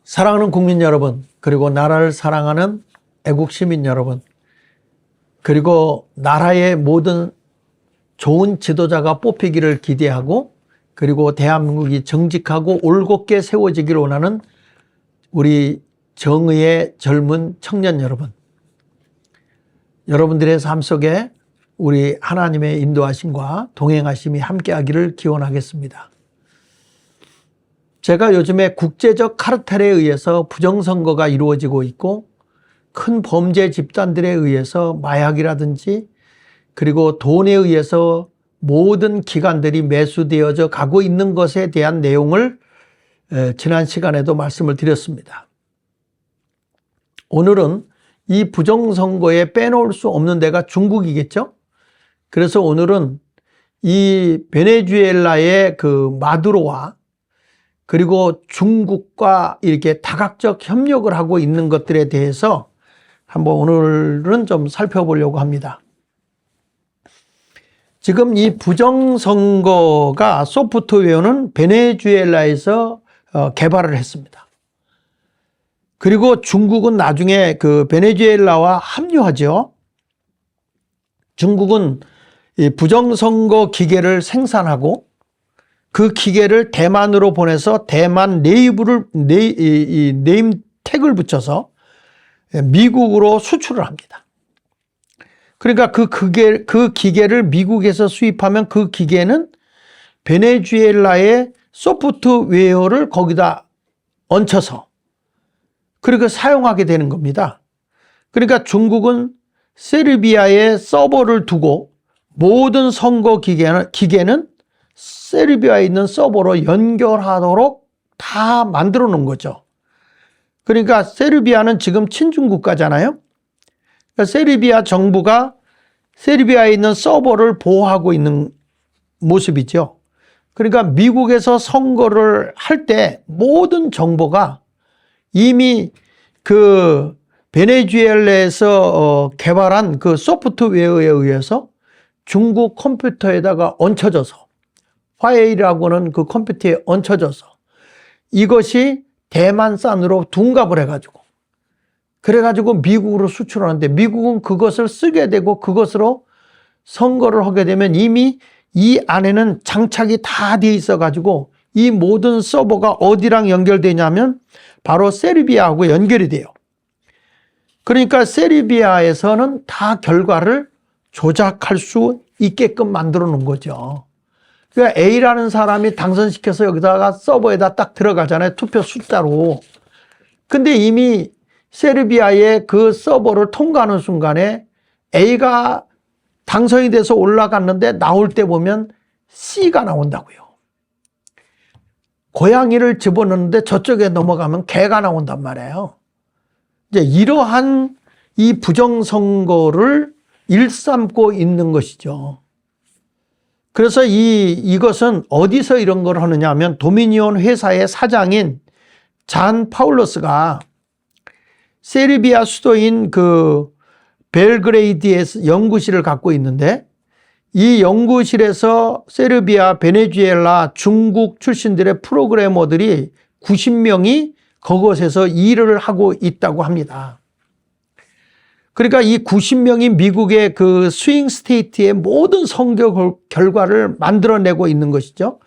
사랑하는 국민 여러분, 그리고 나라를 사랑하는 애국 시민 여러분, 그리고 나라의 모든 좋은 지도자가 뽑히기를 기대하고, 그리고 대한민국이 정직하고 올곧게 세워지기를 원하는 우리 정의의 젊은 청년 여러분, 여러분들의 삶 속에 우리 하나님의 인도하심과 동행하심이 함께하기를 기원하겠습니다. 제가 요즘에 국제적 카르텔에 의해서 부정선거가 이루어지고 있고, 큰 범죄 집단들에 의해서 마약이라든지 그리고 돈에 의해서 모든 기관들이 매수되어져 가고 있는 것에 대한 내용을 지난 시간에도 말씀을 드렸습니다. 오늘은 이 부정선거에 빼놓을 수 없는 데가 중국이겠죠. 그래서 오늘은 이 베네수엘라의 그 마두로와 그리고 중국과 이렇게 다각적 협력을 하고 있는 것들에 대해서 한번 오늘은 좀 살펴보려고 합니다. 지금 이 부정선거가 소프트웨어는 베네수엘라에서 개발을 했습니다. 그리고 중국은 나중에 그 베네수엘라와 합류하죠. 중국은 이 부정선거 기계를 생산하고 그 기계를 대만으로 보내서 대만 네임 태그를 붙여서 미국으로 수출을 합니다. 그러니까 그 기계를 미국에서 수입하면 그 기계는 베네수엘라의 소프트웨어를 거기다 얹혀서 그렇게 사용하게 되는 겁니다. 그러니까 중국은 세르비아에 서버를 두고 모든 선거 기계는 세르비아에 있는 서버로 연결하도록 다 만들어 놓은 거죠. 그러니까 세르비아는 지금 친중 국가잖아요. 그러니까 세르비아 정부가 세르비아에 있는 서버를 보호하고 있는 모습이죠. 그러니까 미국에서 선거를 할 때 모든 정보가 이미 그 베네수엘라에서 개발한 그 소프트웨어에 의해서 중국 컴퓨터에다가 얹혀져서 화웨이라고 하는 그 컴퓨터에 얹혀져서 이것이 대만산으로 둔갑을 해가지고 그래가지고 미국으로 수출하는데 미국은 그것을 쓰게 되고 그것으로 선거를 하게 되면 이미 이 안에는 장착이 다 되어 있어가지고 이 모든 서버가 어디랑 연결되냐면 바로 세르비아하고 연결이 돼요. 그러니까 세르비아에서는 다 결과를 조작할 수 있게끔 만들어 놓은 거죠. 그러니까 A라는 사람이 당선시켜서 여기다가 서버에다 딱 들어가잖아요. 투표 숫자로. 근데 이미 세르비아의 그 서버를 통과하는 순간에 A가 당선이 돼서 올라갔는데 나올 때 보면 C가 나온다고요. 고양이를 집어넣는데 저쪽에 넘어가면 개가 나온단 말이에요. 이제 이러한 이 부정선거를 일삼고 있는 것이죠. 그래서 이것은 어디서 이런 걸 하느냐 하면 도미니온 회사의 사장인 잔 파울러스가 세르비아 수도인 그 벨그레이드에서 연구실을 갖고 있는데 이 연구실에서 세르비아, 베네수엘라, 중국 출신들의 프로그래머들이 90명이 그곳에서 일을 하고 있다고 합니다. 그러니까 이 90명이 미국의 그 스윙 스테이트의 모든 선거 결과를 만들어내고 있는 것이죠.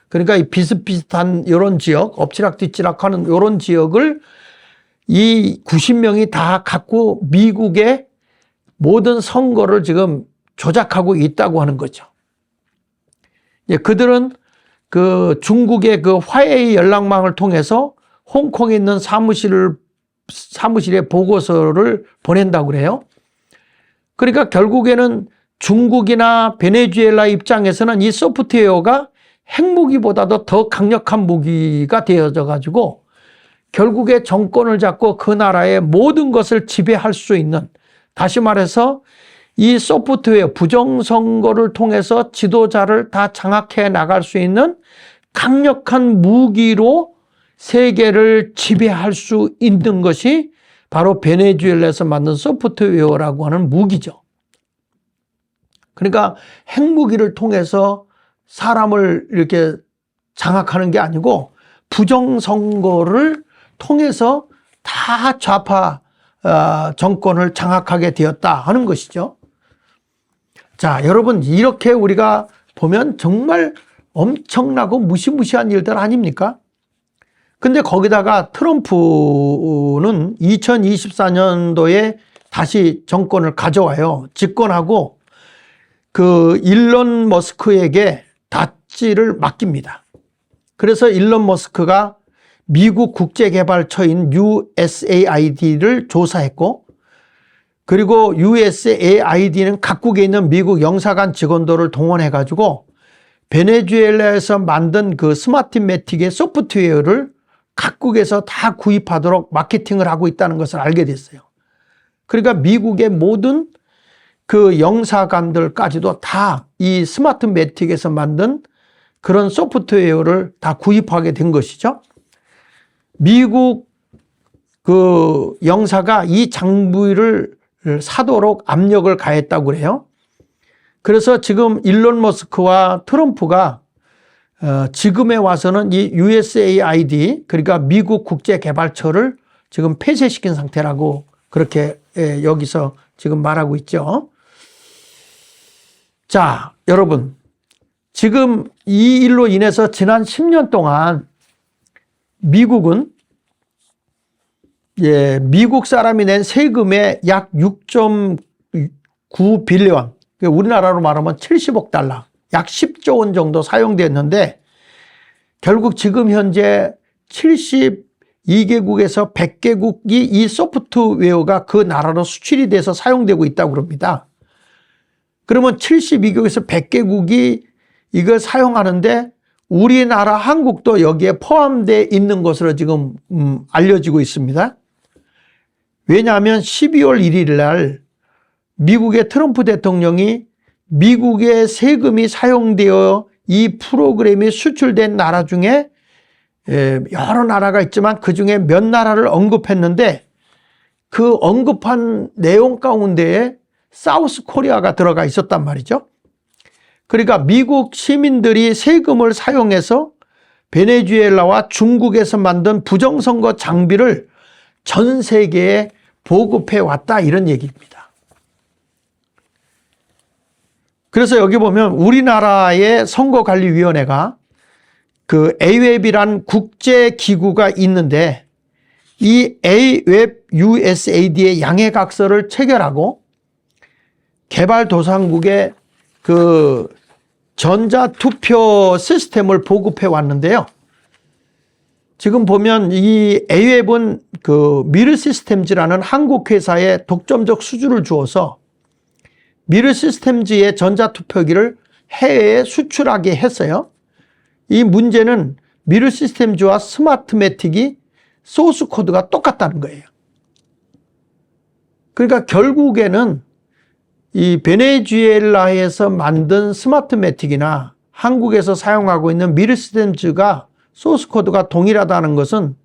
그러니까 이 비슷비슷한 이런 지역, 엎치락뒤치락하는 이런 지역을 이 90명이 다 갖고 미국의 모든 선거를 지금 조작하고 있다고 하는 거죠. 그들은 그 중국의 그 화웨이 연락망을 통해서 홍콩에 있는 사무실에 보고서를 보낸다고 그래요. 그러니까 결국에는 중국이나 베네수엘라 입장에서는 이 소프트웨어가 핵무기보다도 더 강력한 무기가 되어져 가지고 결국에 정권을 잡고 그 나라의 모든 것을 지배할 수 있는, 다시 말해서 이 소프트웨어 부정선거를 통해서 지도자를 다 장악해 나갈 수 있는 강력한 무기로 세계를 지배할 수 있는 것이 바로 베네수엘라에서 만든 소프트웨어라고 하는 무기죠. 그러니까 핵무기를 통해서 사람을 이렇게 장악하는 게 아니고 부정선거를 통해서 다 좌파 정권을 장악하게 되었다 하는 것이죠. 자, 여러분, 이렇게 우리가 보면 정말 엄청나고 무시무시한 일들 아닙니까? 근데 거기다가 트럼프는 2024년도에 다시 정권을 가져와요. 집권하고 그 일론 머스크에게 다찌를 맡깁니다. 그래서 일론 머스크가 미국 국제개발처인 USAID를 조사했고, 그리고 USAID는 각국에 있는 미국 영사관 직원들을 동원해가지고 베네수엘라에서 만든 그 스마트매틱의 소프트웨어를 각국에서 다 구입하도록 마케팅을 하고 있다는 것을 알게 됐어요. 그러니까 미국의 모든 그 영사관들까지도 다 이 스마트매틱에서 만든 그런 소프트웨어를 다 구입하게 된 것이죠. 미국 그 영사가 이 장비를 사도록 압력을 가했다고 그래요. 그래서 지금 일론 머스크와 트럼프가 지금에 와서는 이 USAID, 그러니까 미국 국제개발처를 지금 폐쇄시킨 상태라고 그렇게 여기서 지금 말하고 있죠. 자, 여러분, 지금 이 일로 인해서 지난 10년 동안 미국은 미국 사람이 낸 세금의 약 6.9 빌리언, 우리나라로 말하면 70억 달러, 약 10조 원 정도 사용됐는데, 결국 지금 현재 72개국에서 100개국이 이 소프트웨어가 그 나라로 수출이 돼서 사용되고 있다고 합니다. 그러면 72개국에서 100개국이 이걸 사용하는데 우리나라 한국도 여기에 포함되어 있는 것으로 지금 알려지고 있습니다. 왜냐하면 12월 1일 날 미국의 트럼프 대통령이 미국의 세금이 사용되어 이 프로그램이 수출된 나라 중에 여러 나라가 있지만 그 중에 몇 나라를 언급했는데, 그 언급한 내용 가운데에 사우스 코리아가 들어가 있었단 말이죠. 그러니까 미국 시민들이 세금을 사용해서 베네수엘라와 중국에서 만든 부정선거 장비를 전 세계에 보급해 왔다, 이런 얘기입니다. 그래서 여기 보면 우리나라의 선거관리위원회가 그 AWEB이란 국제기구가 있는데, 이 AWEB USAID의 양해각서를 체결하고 개발도상국에 그 전자투표 시스템을 보급해 왔는데요. 지금 보면 이 AWEB은 그 미르시스템즈라는 한국 회사에 독점적 수주를 주어서 미르시스템즈의 전자투표기를 해외에 수출하게 했어요. 이 문제는 미르시스템즈와 스마트매틱이 소스 코드가 똑같다는 거예요. 그러니까 결국에는 이 베네수엘라에서 만든 스마트매틱이나 한국에서 사용하고 있는 미르시스템즈가 소스 코드가 동일하다는 것은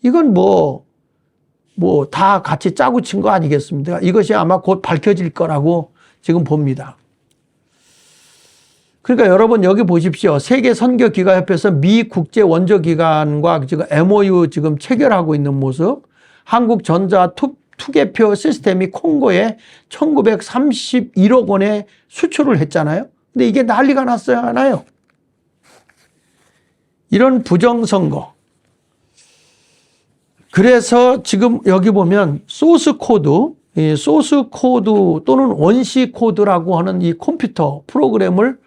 이건 뭐 다 같이 짜고 친 거 아니겠습니까? 이것이 아마 곧 밝혀질 거라고 지금 봅니다. 그러니까 여러분 여기 보십시오. 세계선교기가협회에서 미 국제원조기관과 지금 MOU 지금 체결하고 있는 모습, 한국전자 투개표 시스템이 콩고에 1931억 원에 수출을 했잖아요. 근데 이게 난리가 났잖아요. 이런 부정선거. 그래서 지금 여기 보면 소스 코드 또는 원시 코드라고 하는 이 컴퓨터 프로그램을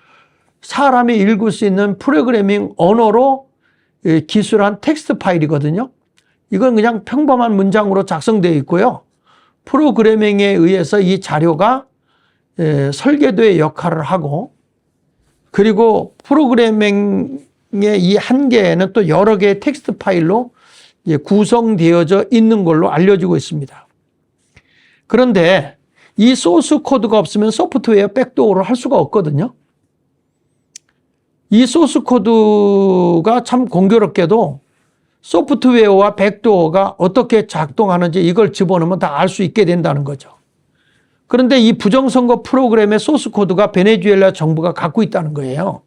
사람이 읽을 수 있는 프로그래밍 언어로 기술한 텍스트 파일이거든요. 이건 그냥 평범한 문장으로 작성되어 있고요. 프로그래밍에 의해서 이 자료가 설계도의 역할을 하고, 그리고 프로그래밍의 이 한 개는 또 여러 개의 텍스트 파일로 구성되어져 있는 걸로 알려지고 있습니다. 그런데 이 소스 코드가 없으면 소프트웨어 백도어를 할 수가 없거든요. 이 소스 코드가 참 공교롭게도 소프트웨어와 백도어가 어떻게 작동하는지 이걸 집어넣으면 다 알 수 있게 된다는 거죠. 그런데 이 부정선거 프로그램의 소스 코드가 베네수엘라 정부가 갖고 있다는 거예요.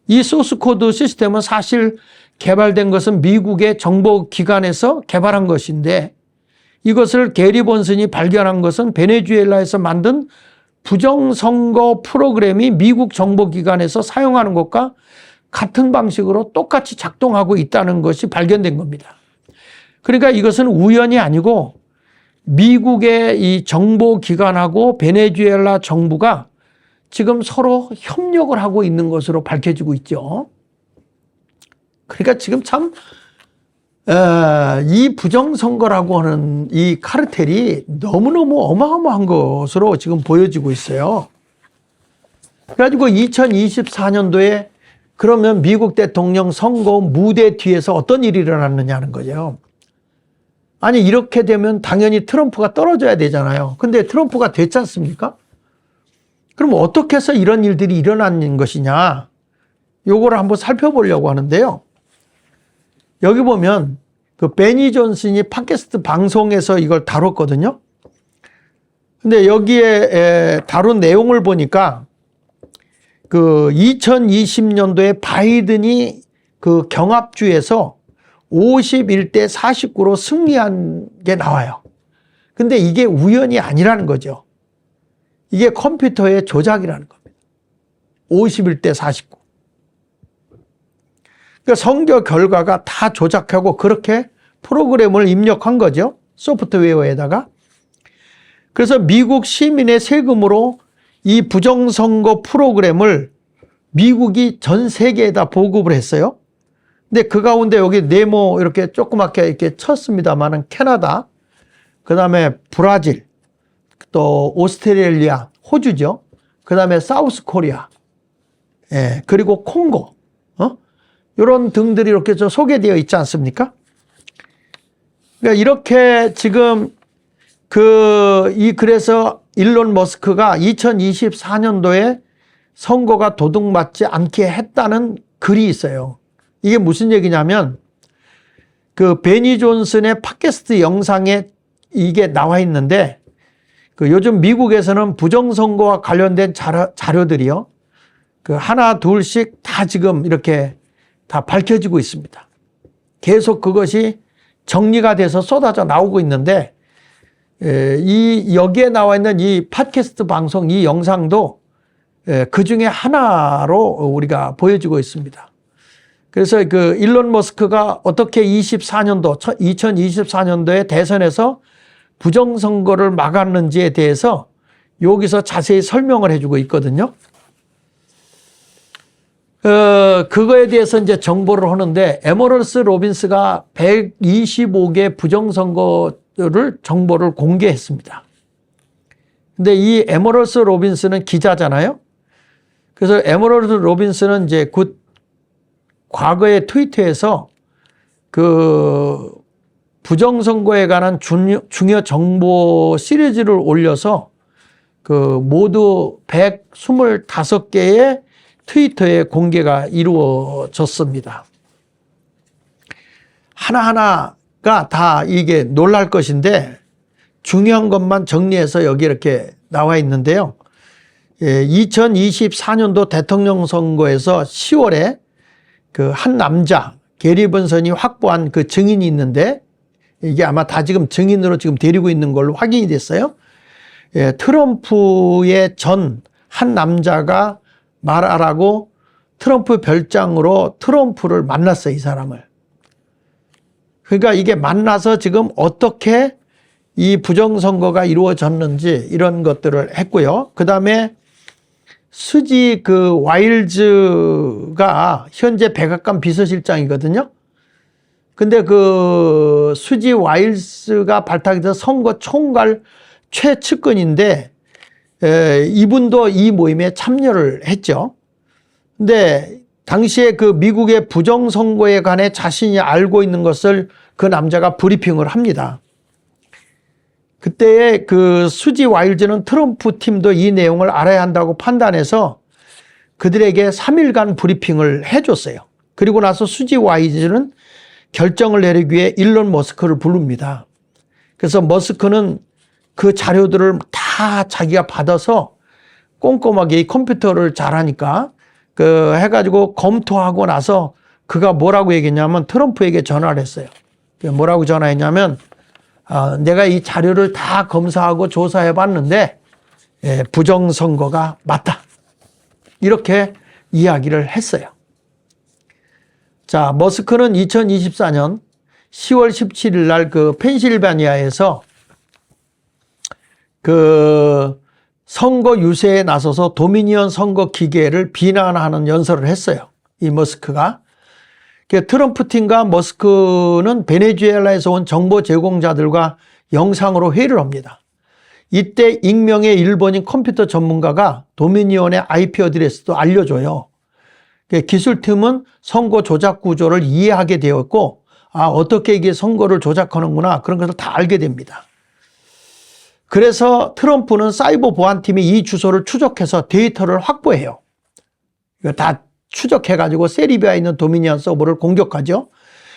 이 소스 코드 시스템은 사실 개발된 것은 미국의 정보기관에서 개발한 것인데 이것을 게리 본슨이 발견한 것은 베네수엘라에서 만든 부정선거 프로그램이 미국 정보기관에서 사용하는 것과 같은 방식으로 똑같이 작동하고 있다는 것이 발견된 겁니다. 그러니까 이것은 우연이 아니고 미국의 이 정보기관하고 베네수엘라 정부가 지금 서로 협력을 하고 있는 것으로 밝혀지고 있죠. 그러니까 지금 참 이 부정선거라고 하는 이 카르텔이 너무너무 어마어마한 것으로 지금 보여지고 있어요. 그래가지고 2024년도에 그러면 미국 대통령 선거 무대 뒤에서 어떤 일이 일어났느냐는 거죠. 아니 이렇게 되면 당연히 트럼프가 떨어져야 되잖아요. 근데 트럼프가 됐지 않습니까? 그럼 어떻게 해서 이런 일들이 일어난 것이냐, 요거를 한번 살펴보려고 하는데요. 여기 보면 그 베니 존슨이 팟캐스트 방송에서 이걸 다뤘거든요. 근데 여기에 다룬 내용을 보니까 그 2020년도에 바이든이 그 경합주에서 51대 49로 승리한 게 나와요. 근데 이게 우연이 아니라는 거죠. 이게 컴퓨터의 조작이라는 겁니다. 51대 49. 그러니까 선거 결과가 다 조작하고 그렇게 프로그램을 입력한 거죠. 소프트웨어에다가. 그래서 미국 시민의 세금으로 이 부정선거 프로그램을 미국이 전 세계에다 보급을 했어요. 근데 그 가운데 여기 네모 이렇게 조그맣게 이렇게 쳤습니다만은 캐나다, 그 다음에 브라질, 또 오스트레일리아, 호주죠. 그 다음에 사우스 코리아, 예, 그리고 콩고, 이런 등들이 이렇게 좀 소개되어 있지 않습니까? 그러니까 이렇게 지금 그래서 일론 머스크가 2024년도에 선거가 도둑맞지 않게 했다는 글이 있어요. 이게 무슨 얘기냐면 그 베니 존슨의 팟캐스트 영상에 이게 나와 있는데 그 요즘 미국에서는 부정선거와 관련된 자료들이요. 그 하나 둘씩 다 지금 이렇게 다 밝혀지고 있습니다. 계속 그것이 정리가 돼서 쏟아져 나오고 있는데 여기에 나와 있는 이 팟캐스트 방송 이 영상도 그 중에 하나로 우리가 보여지고 있습니다. 그래서 그 일론 머스크가 어떻게 2024년도에 대선에서 부정선거를 막았는지에 대해서 여기서 자세히 설명을 해주고 있거든요. 그거에 대해서 이제 정보를 하는데 에머런스 로빈스가 125개 부정선거를 정보를 공개했습니다. 근데 이 에머런스 로빈스는 기자잖아요. 그래서 에머런스 로빈스는 이제 과거의 트위터에서 그 부정선거에 관한 중요 정보 시리즈를 올려서 그 모두 125개의 트위터에 공개가 이루어졌습니다. 하나하나가 다 이게 놀랄 것인데 중요한 것만 정리해서 여기 이렇게 나와 있는데요. 2024년도 대통령 선거에서 10월에 그 한 남자 게리 본슨이 확보한 그 증인이 있는데 이게 아마 다 지금 증인으로 지금 데리고 있는 걸로 확인이 됐어요. 트럼프의 전 한 남자가 말하라고 트럼프 별장으로 트럼프를 만났어요, 이 사람을. 그러니까 이게 만나서 지금 어떻게 이 부정선거가 이루어졌는지 이런 것들을 했고요. 그 다음에 수지 그 와일즈가 현재 백악관 비서실장이거든요. 근데 그 수지 와일즈가 발탁해서 선거 총괄 최측근인데 이분도 이 모임에 참여를 했죠. 근데 당시에 그 미국의 부정선거에 관해 자신이 알고 있는 것을 그 남자가 브리핑을 합니다. 그때의 그 수지 와일즈는 트럼프 팀도 이 내용을 알아야 한다고 판단해서 그들에게 3일간 브리핑을 해줬어요. 그리고 나서 수지 와일즈는 결정을 내리기 위해 일론 머스크를 부릅니다. 그래서 머스크는 그 자료들을 다 자기가 받아서 꼼꼼하게 이 컴퓨터를 잘하니까 그 해가지고 검토하고 나서 그가 뭐라고 얘기했냐면 트럼프에게 전화를 했어요. 뭐라고 전화했냐면 내가 이 자료를 다 검사하고 조사해 봤는데 부정선거가 맞다. 이렇게 이야기를 했어요. 자, 머스크는 2024년 10월 17일 날 그 펜실베니아에서 그 선거 유세에 나서서 도미니언 선거 기계를 비난하는 연설을 했어요. 이 머스크가. 트럼프 팀과 머스크는 베네수엘라에서 온 정보 제공자들과 영상으로 회의를 합니다. 이때 익명의 일본인 컴퓨터 전문가가 도미니언의 IP 어드레스도 알려줘요. 기술팀은 선거 조작 구조를 이해하게 되었고 어떻게 이게 선거를 조작하는구나 그런 것을 다 알게 됩니다. 그래서 트럼프는 사이버 보안팀이 이 주소를 추적해서 데이터를 확보해요. 이거 다 추적해가지고 세르비아에 있는 도미니언 서버를 공격하죠.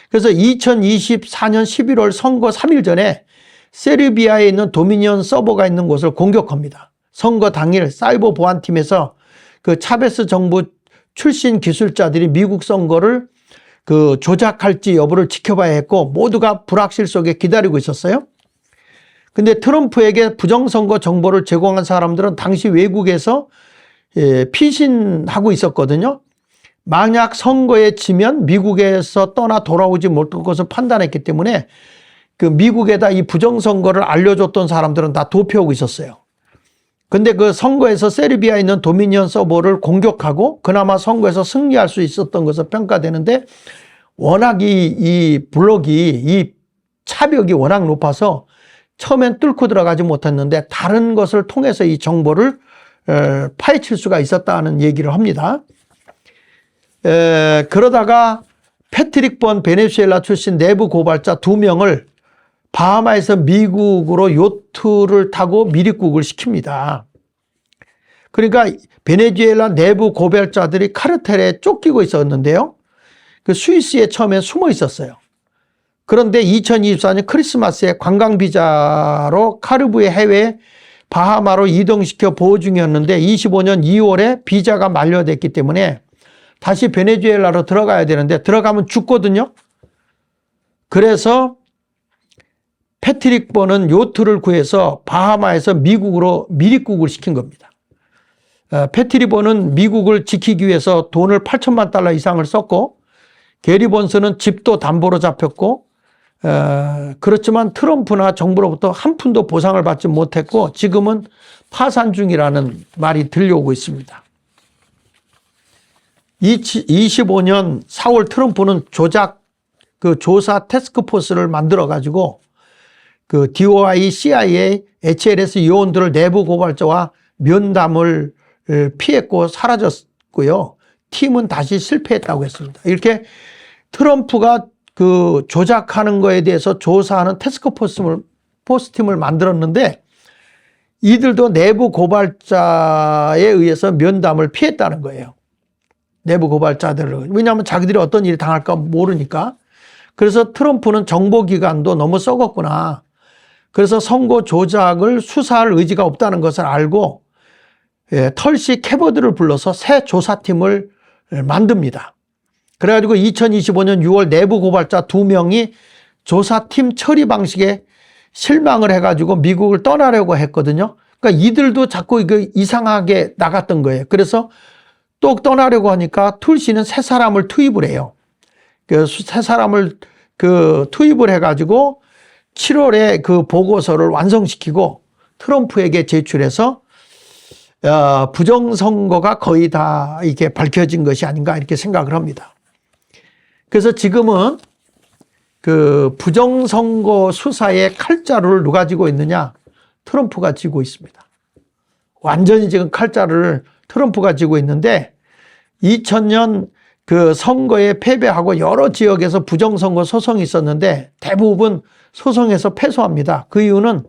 그래서 2024년 11월 선거 3일 전에 세르비아에 있는 도미니언 서버가 있는 곳을 공격합니다. 선거 당일 사이버 보안팀에서 그 차베스 정부 출신 기술자들이 미국 선거를 그 조작할지 여부를 지켜봐야 했고 모두가 불확실 속에 기다리고 있었어요. 근데 트럼프에게 부정선거 정보를 제공한 사람들은 당시 외국에서 피신하고 있었거든요. 만약 선거에 지면 미국에서 떠나 돌아오지 못할 것을 판단했기 때문에 그 미국에다 이 부정선거를 알려줬던 사람들은 다 도피하고 있었어요. 근데 그 선거에서 세르비아에 있는 도미니언 서버를 공격하고 그나마 선거에서 승리할 수 있었던 것으로 평가되는데 워낙 이 블록이 이 차벽이 워낙 높아서 처음엔 뚫고 들어가지 못했는데 다른 것을 통해서 이 정보를 파헤칠 수가 있었다는 얘기를 합니다. 그러다가 패트릭 번 베네수엘라 출신 내부 고발자 2명을 바하마에서 미국으로 요트를 타고 미립국을 시킵니다. 그러니까 베네수엘라 내부 고발자들이 카르텔에 쫓기고 있었는데요. 그 스위스에 처음에 숨어 있었어요. 그런데 2024년 크리스마스에 관광비자로 카리브해 해외 바하마로 이동시켜 보호 중이었는데 25년 2월에 비자가 만료됐기 때문에 다시 베네수엘라로 들어가야 되는데 들어가면 죽거든요. 그래서 패트릭 번은 요트를 구해서 바하마에서 미국으로 미립국을 시킨 겁니다. 패트릭 번은 미국을 지키기 위해서 돈을 8천만 달러 이상을 썼고 게리 본스는 집도 담보로 잡혔고 그렇지만 트럼프나 정부로부터 한 푼도 보상을 받지 못했고 지금은 파산 중이라는 말이 들려오고 있습니다. 25년 4월 트럼프는 조작 그 조사 태스크포스를 만들어 가지고 그 DOI, CIA, HLS 요원들을 내부 고발자와 면담을 피했고 사라졌고요. 팀은 다시 실패했다고 했습니다. 이렇게 트럼프가 그 조작하는 거에 대해서 조사하는 태스크포스팀을 만들었는데 이들도 내부 고발자에 의해서 면담을 피했다는 거예요. 내부 고발자들을. 왜냐하면 자기들이 어떤 일이 당할까 모르니까. 그래서 트럼프는 정보기관도 너무 썩었구나. 그래서 선거 조작을 수사할 의지가 없다는 것을 알고 털시 캐버드를 불러서 새 조사팀을 만듭니다. 그래가지고 2025년 6월 내부 고발자 2명이 조사팀 처리 방식에 실망을 해가지고 미국을 떠나려고 했거든요. 그러니까 이들도 자꾸 이거 이상하게 나갔던 거예요. 그래서 또 떠나려고 하니까 툴시는 새 사람을 투입을 해요. 그 새 사람을 그 투입을 해가지고 7월에 그 보고서를 완성시키고 트럼프에게 제출해서 부정선거가 거의 다 이게 밝혀진 것이 아닌가 이렇게 생각을 합니다. 그래서 지금은 그 부정선거 수사의 칼자루를 누가 쥐고 있느냐? 트럼프가 쥐고 있습니다. 완전히 지금 칼자루를 트럼프가 쥐고 있는데 2000년 그 선거에 패배하고 여러 지역에서 부정선거 소송이 있었는데 대부분 소송에서 패소합니다. 그 이유는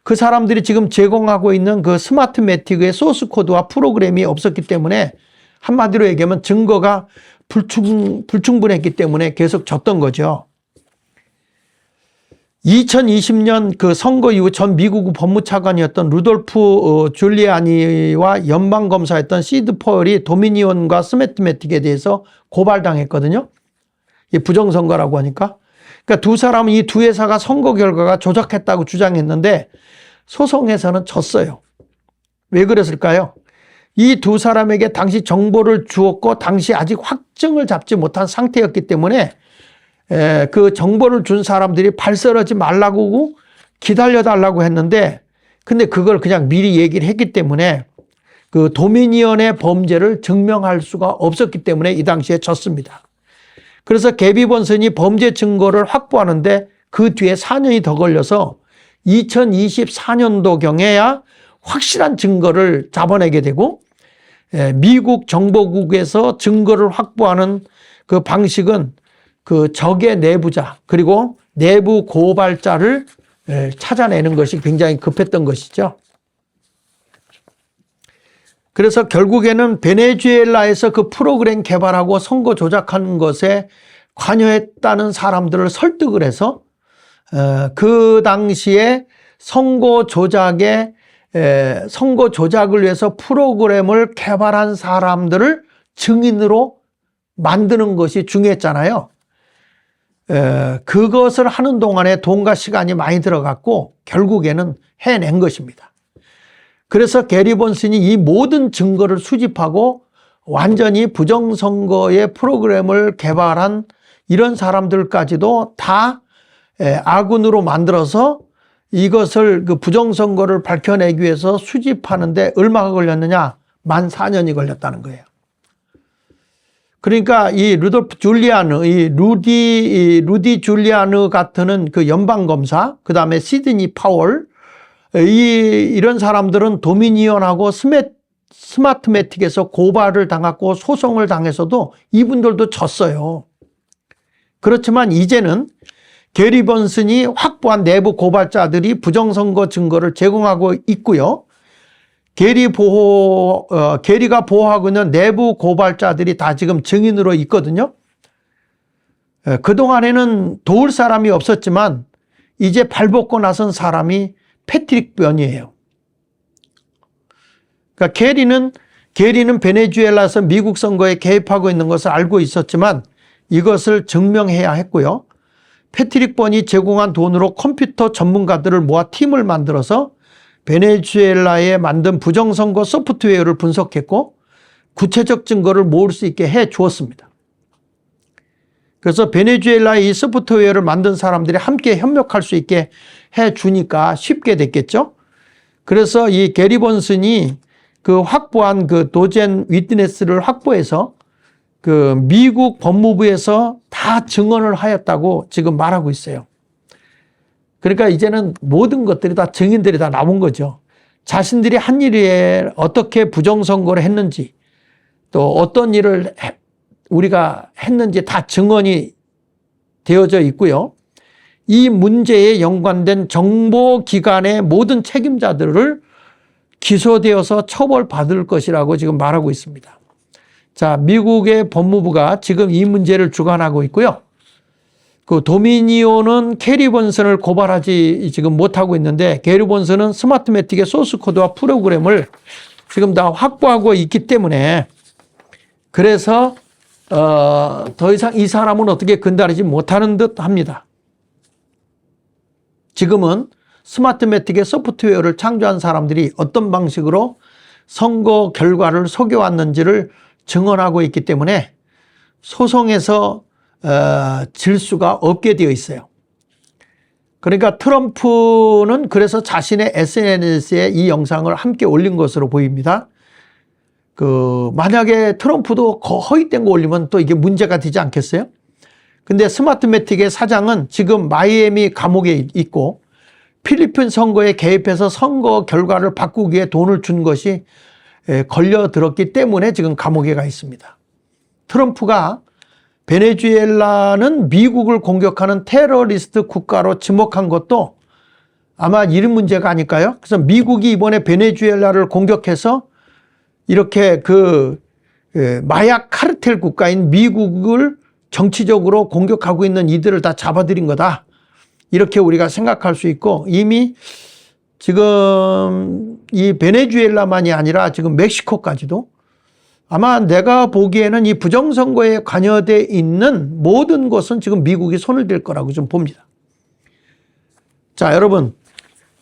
그 사람들이 지금 제공하고 있는 그 스마트매틱의 소스 코드와 프로그램이 없었기 때문에 한마디로 얘기하면 증거가 불충분했기 때문에 계속 졌던 거죠. 2020년 그 선거 이후 전 미국 법무차관이었던 루돌프 줄리아니와 연방검사였던 시드 포얼이 도미니언과 스마트매틱에 대해서 고발당했거든요. 이 부정선거라고 하니까. 그러니까 두 사람은 이 두 회사가 선거 결과가 조작했다고 주장했는데 소송에서는 졌어요. 왜 그랬을까요? 이 두 사람에게 당시 정보를 주었고 당시 아직 확증을 잡지 못한 상태였기 때문에 그 정보를 준 사람들이 발설하지 말라고 기다려달라고 했는데 근데 그걸 그냥 미리 얘기를 했기 때문에 그 도미니언의 범죄를 증명할 수가 없었기 때문에 이 당시에 졌습니다. 그래서 게리 번슨이 범죄 증거를 확보하는데 그 뒤에 4년이 더 걸려서 2024년도경에야 확실한 증거를 잡아내게 되고 미국 정보국에서 증거를 확보하는 그 방식은 그 적의 내부자 그리고 내부 고발자를 찾아내는 것이 굉장히 급했던 것이죠. 그래서 결국에는 베네수엘라에서 그 프로그램 개발하고 선거 조작하는 것에 관여했다는 사람들을 설득을 해서 그 당시에 선거 조작을 위해서 프로그램을 개발한 사람들을 증인으로 만드는 것이 중요했잖아요. 그것을 하는 동안에 돈과 시간이 많이 들어갔고 결국에는 해낸 것입니다. 그래서 게리 번슨이 이 모든 증거를 수집하고 완전히 부정선거의 프로그램을 개발한 이런 사람들까지도 다 아군으로 만들어서 이것을 그 부정선거를 밝혀내기 위해서 수집하는데 얼마가 걸렸느냐? 만 4년이 걸렸다는 거예요. 그러니까 이 루돌프 줄리아누, 이 루디 줄리아누 같은 그 연방검사, 그 다음에 시드니 파월, 이런 사람들은 도미니언하고 스마트매틱에서 고발을 당했고 소송을 당해서도 이분들도 졌어요. 그렇지만 이제는 게리 번슨이 확보한 내부 고발자들이 부정선거 증거를 제공하고 있고요. 게리가 보호하고 있는 내부 고발자들이 다 지금 증인으로 있거든요. 그동안에는 도울 사람이 없었지만 이제 발벗고 나선 사람이 패트릭 변이에요. 그러니까 게리는 베네수엘라에서 미국 선거에 개입하고 있는 것을 알고 있었지만 이것을 증명해야 했고요. 패트릭 번이 제공한 돈으로 컴퓨터 전문가들을 모아 팀을 만들어서 베네수엘라에 만든 부정선거 소프트웨어를 분석했고 구체적 증거를 모을 수 있게 해 주었습니다. 그래서 베네수엘라의 이 소프트웨어를 만든 사람들이 함께 협력할 수 있게 해 주니까 쉽게 됐겠죠. 그래서 이 게리 번슨이 그 확보한 그 도젠 위트네스를 확보해서 그 미국 법무부에서 다 증언을 하였다고 지금 말하고 있어요. 그러니까 이제는 모든 것들이 다 증인들이 다 나온 거죠. 자신들이 한 일에 어떻게 부정선거를 했는지 또 어떤 일을 우리가 했는지 다 증언이 되어져 있고요. 이 문제에 연관된 정보기관의 모든 책임자들을 기소되어서 처벌받을 것이라고 지금 말하고 있습니다. 자, 미국의 법무부가 지금 이 문제를 주관하고 있고요. 그 도미니온은 게리 번슨을 고발하지 지금 못하고 있는데 게리 번슨은 스마트매틱의 소스 코드와 프로그램을 지금 다 확보하고 있기 때문에 그래서 더 이상 이 사람은 어떻게 건드리지 못하는 듯 합니다. 지금은 스마트매틱의 소프트웨어를 창조한 사람들이 어떤 방식으로 선거 결과를 속여왔는지를 증언하고 있기 때문에 소송에서 질 수가 없게 되어 있어요. 그러니까 트럼프는 그래서 자신의 SNS에 이 영상을 함께 올린 것으로 보입니다. 만약에 트럼프도 허위된 거 올리면 또 이게 문제가 되지 않겠어요? 근데 스마트매틱의 사장은 지금 마이애미 감옥에 있고 필리핀 선거에 개입해서 선거 결과를 바꾸기 위해 돈을 준 것이 걸려들었기 때문에 지금 감옥에 가 있습니다. 트럼프가 베네수엘라는 미국을 공격하는 테러리스트 국가로 지목한 것도 아마 이런 문제가 아닐까요? 그래서 미국이 이번에 베네수엘라를 공격해서 이렇게 마약 카르텔 국가인 미국을 정치적으로 공격하고 있는 이들을 다 잡아들인 거다. 이렇게 우리가 생각할 수 있고 이미 지금 이 베네수엘라만이 아니라 지금 멕시코까지도 아마 내가 보기에는 이 부정선거에 관여되어 있는 모든 것은 지금 미국이 손을 댈 거라고 좀 봅니다. 자, 여러분,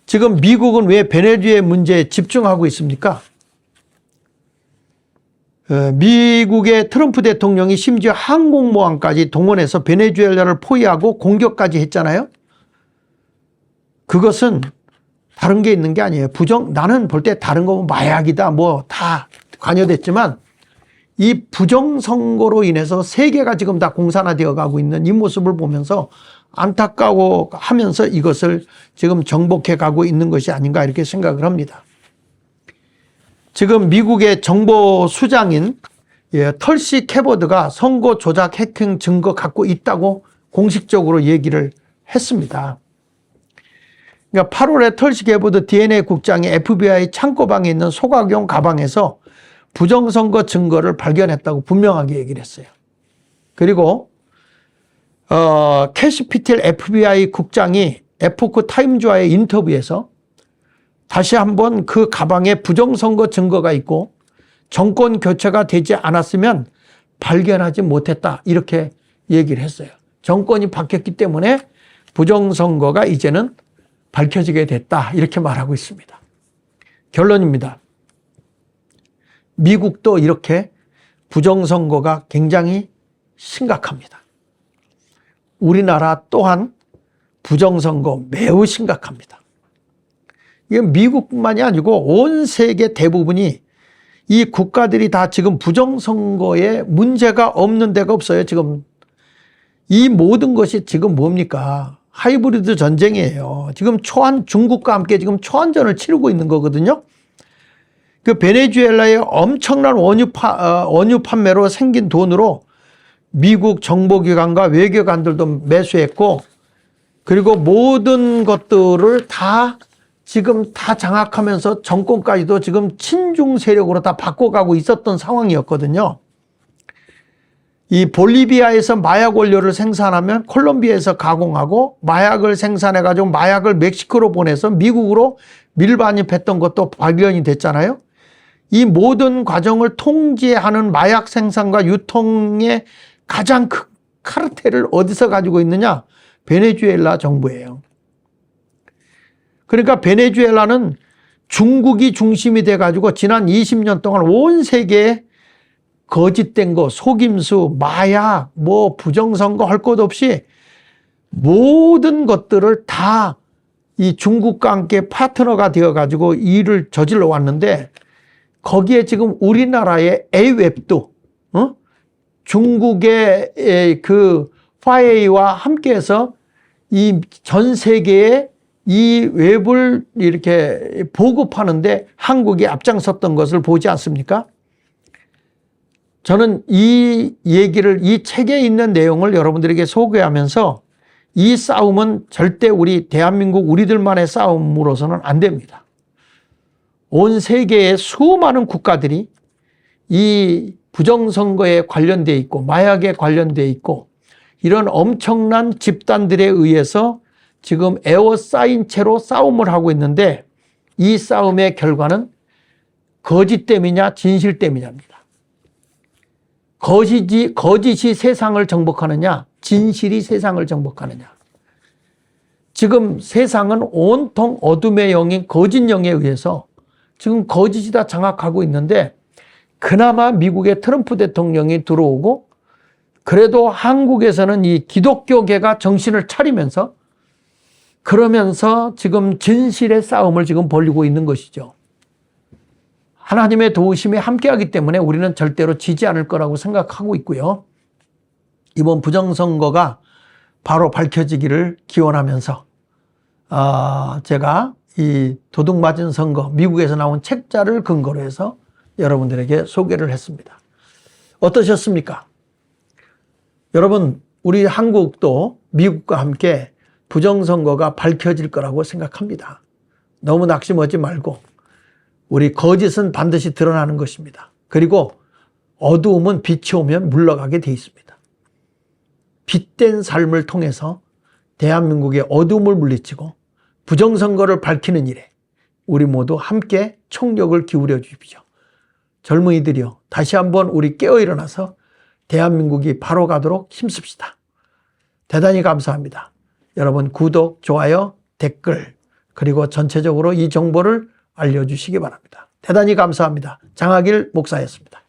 지금 미국은 왜 베네수엘라 문제에 집중하고 있습니까? 미국의 트럼프 대통령이 심지어 항공모함까지 동원해서 베네수엘라를 포위하고 공격까지 했잖아요. 그것은 다른 게 있는 게 아니에요. 나는 볼 때 다른 거 마약이다 뭐 다 관여됐지만 이 부정선거로 인해서 세계가 지금 다 공산화되어 가고 있는 이 모습을 보면서 안타까워 하면서 이것을 지금 정복해 가고 있는 것이 아닌가 이렇게 생각을 합니다. 지금 미국의 정보수장인 털시 캐버드가 선거 조작 해킹 증거 갖고 있다고 공식적으로 얘기를 했습니다. 그러니까 8월에 털시 캐버드 DNA 국장이 FBI 창고방에 있는 소각용 가방에서 부정선거 증거를 발견했다고 분명하게 얘기를 했어요. 그리고 캐시 피텔 FBI 국장이 에포크 타임즈와의 인터뷰에서 다시 한번 그 가방에 부정선거 증거가 있고 정권 교체가 되지 않았으면 발견하지 못했다 이렇게 얘기를 했어요. 정권이 바뀌었기 때문에 부정선거가 이제는 밝혀지게 됐다 이렇게 말하고 있습니다. 결론입니다. 미국도 이렇게 부정선거가 굉장히 심각합니다. 우리나라 또한 부정선거 매우 심각합니다. 이건 미국뿐만이 아니고 온 세계 대부분이 이 국가들이 다 지금 부정선거에 문제가 없는 데가 없어요. 지금 이 모든 것이 지금 뭡니까? 하이브리드 전쟁이에요. 지금 중국과 함께 지금 초안전을 치르고 있는 거거든요. 그 베네수엘라의 엄청난 원유 판매로 생긴 돈으로 미국 정보기관과 외교관들도 매수했고 그리고 모든 것들을 다 지금 다 장악하면서 정권까지도 지금 친중 세력으로 다 바꿔가고 있었던 상황이었거든요. 이 볼리비아에서 마약 원료를 생산하면 콜롬비아에서 가공하고 마약을 생산해가지고 마약을 멕시코로 보내서 미국으로 밀반입했던 것도 발견이 됐잖아요. 이 모든 과정을 통제하는 마약 생산과 유통의 가장 큰 카르텔을 어디서 가지고 있느냐? 베네수엘라 정부예요. 그러니까 베네수엘라는 중국이 중심이 돼가지고 지난 20년 동안 온 세계에 거짓된 거, 속임수, 마약, 뭐 부정선거 할 것 없이 모든 것들을 다 이 중국과 함께 파트너가 되어가지고 일을 저질러 왔는데 거기에 지금 우리나라의 A웹도 중국의 그 화웨이와 함께해서 이 전 세계에 이 웹을 이렇게 보급하는데 한국이 앞장섰던 것을 보지 않습니까? 저는 이 얘기를 이 책에 있는 내용을 여러분들에게 소개하면서 이 싸움은 절대 우리 대한민국 우리들만의 싸움으로서는 안 됩니다. 온 세계의 수많은 국가들이 이 부정선거에 관련되어 있고 마약에 관련되어 있고 이런 엄청난 집단들에 의해서 지금 에워싸인 채로 싸움을 하고 있는데 이 싸움의 결과는 거짓 때문이냐 진실 때문이냐입니다. 거짓이 세상을 정복하느냐 진실이 세상을 정복하느냐. 지금 세상은 온통 어둠의 영인 거짓 영에 의해서 지금 거짓이 다 장악하고 있는데 그나마 미국의 트럼프 대통령이 들어오고 그래도 한국에서는 이 기독교계가 정신을 차리면서 그러면서 지금 진실의 싸움을 지금 벌이고 있는 것이죠. 하나님의 도우심이 함께하기 때문에 우리는 절대로 지지 않을 거라고 생각하고 있고요. 이번 부정선거가 바로 밝혀지기를 기원하면서 제가 이 도둑맞은 선거 미국에서 나온 책자를 근거로 해서 여러분들에게 소개를 했습니다. 어떠셨습니까? 여러분 우리 한국도 미국과 함께 부정선거가 밝혀질 거라고 생각합니다. 너무 낙심하지 말고 우리 거짓은 반드시 드러나는 것입니다. 그리고 어두움은 빛이 오면 물러가게 돼 있습니다. 빛된 삶을 통해서 대한민국의 어두움을 물리치고 부정선거를 밝히는 일에 우리 모두 함께 총력을 기울여 주십시오. 젊은이들이요. 다시 한번 우리 깨어 일어나서 대한민국이 바로 가도록 힘씁시다. 대단히 감사합니다. 여러분 구독, 좋아요, 댓글 그리고 전체적으로 이 정보를 알려주시기 바랍니다. 대단히 감사합니다. 장하길 목사였습니다.